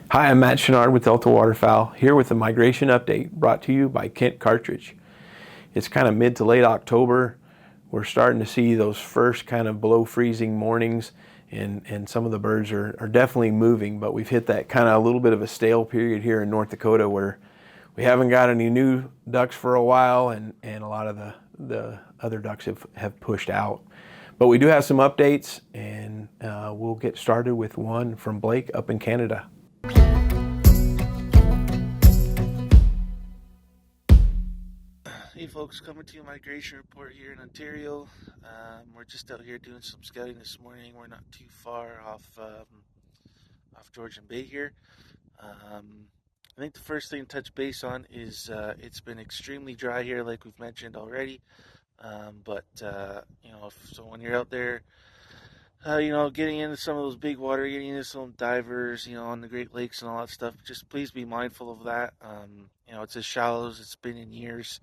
Hi, I'm Matt Chenard with Delta Waterfowl, here with a migration update brought to you by Kent Cartridge. It's kind of mid to late October. We're starting to see those first kind of below freezing mornings, and some of the birds are definitely moving, but we've hit that kind of a little bit of a stale period here in North Dakota where we haven't got any new ducks for a while, and a lot of the other ducks have pushed out. But we do have some updates, and we'll get started with one from Blake up in Canada. Hey folks, coming to you migration report here in Ontario. We're just out here doing some scouting this morning. We're not too far off Georgian Bay here. I think the first thing to touch base on is it's been extremely dry here, like we've mentioned already. So when you're out there, getting into some of those big water, getting into some divers, on the Great Lakes and all that stuff, just please be mindful of that. It's as shallow as it's been in years.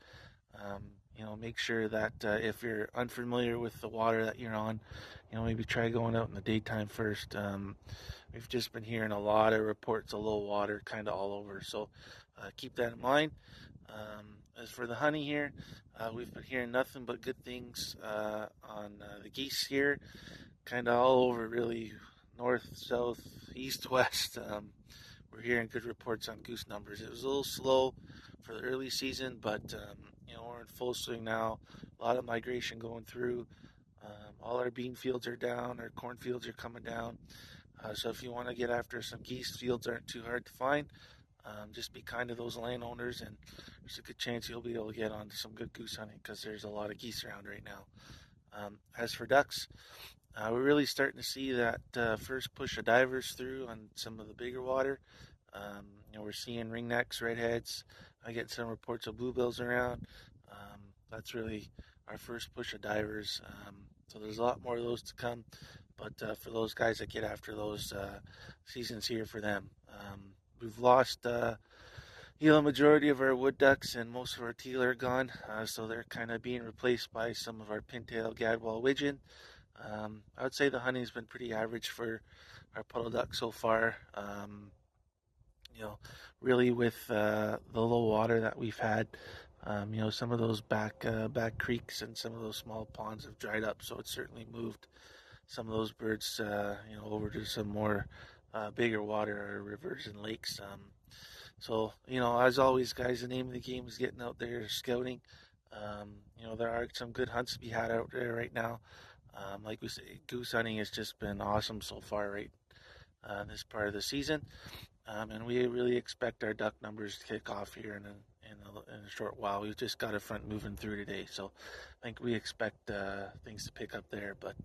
Make sure that if you're unfamiliar with the water that you're on, maybe try going out in the daytime first. We've just been hearing a lot of reports of low water kind of all over, so keep that in mind. As for the honey here, we've been hearing nothing but good things on the geese here, kind of all over really, north, south, east, west. We're hearing good reports on goose numbers. It was a little slow for the early season, but we're in full swing now. A lot of migration going through. All our bean fields are down. Our corn fields are coming down. So if you want to get after some geese, fields aren't too hard to find. Just be kind to those landowners, and there's a good chance you'll be able to get onto some good goose hunting because there's a lot of geese around right now. As for ducks, we're really starting to see that first push of divers through on some of the bigger water. We're seeing ringnecks, redheads. I get some reports of bluebills around. That's really our first push of divers. So there's a lot more of those to come. But for those guys that get after those, season's here for them. We've lost the majority of our wood ducks, and most of our teal are gone. So they're kind of being replaced by some of our pintail, gadwall, widgeon. I would say the hunting's been pretty average for our puddle duck so far. Really with the low water that we've had, some of those back creeks and some of those small ponds have dried up, so it's certainly moved some of those birds, over to some more bigger water or rivers and lakes. As always, guys, the name of the game is getting out there scouting. There are some good hunts to be had out there right now. Like we say, goose hunting has just been awesome so far, right? This part of the season. And we really expect our duck numbers to kick off here in a short while. We've just got a front moving through today, so I think we expect things to pick up there. But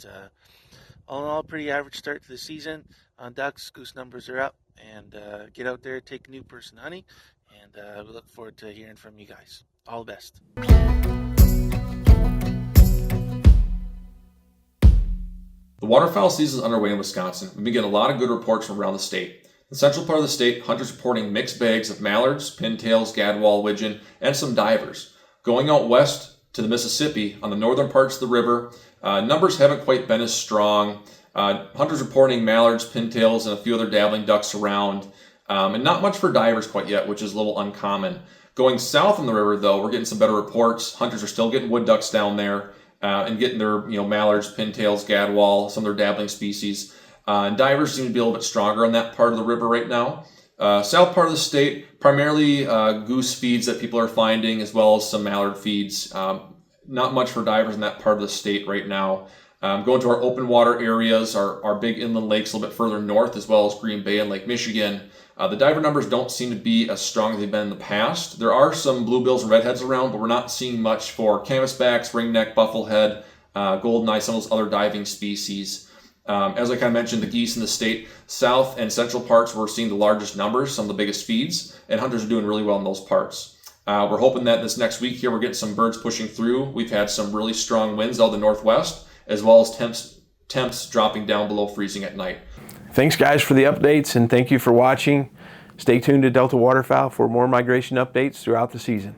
all in all, pretty average start to the season on ducks. Goose numbers are up, and get out there, take new person honey, and we look forward to hearing from you guys. All the best. The waterfowl season is underway in Wisconsin. We've been getting a lot of good reports from around the state. The central part of the state, hunters reporting mixed bags of mallards, pintails, gadwall, widgeon, and some divers. Going out west to the Mississippi on the northern parts of the river, numbers haven't quite been as strong. Hunters reporting mallards, pintails, and a few other dabbling ducks around, and not much for divers quite yet, which is a little uncommon. Going south on the river, though, we're getting some better reports. Hunters are still getting wood ducks down there, and getting their mallards, pintails, gadwall, some of their dabbling species. And divers seem to be a little bit stronger on that part of the river right now. South part of the state, primarily goose feeds that people are finding, as well as some mallard feeds. Not much for divers in that part of the state right now. Going to our open water areas, our big inland lakes a little bit further north, as well as Green Bay and Lake Michigan. The diver numbers don't seem to be as strong as they've been in the past. There are some bluebills and redheads around, but we're not seeing much for canvasbacks, ringneck, bufflehead, goldeneye, some of those other diving species. As I kind of mentioned, the geese in the state, south and central parts, we're seeing the largest numbers, some of the biggest feeds, and hunters are doing really well in those parts. We're hoping that this next week here, we're getting some birds pushing through. We've had some really strong winds out of the northwest, as well as temps dropping down below freezing at night. Thanks, guys, for the updates, and thank you for watching. Stay tuned to Delta Waterfowl for more migration updates throughout the season.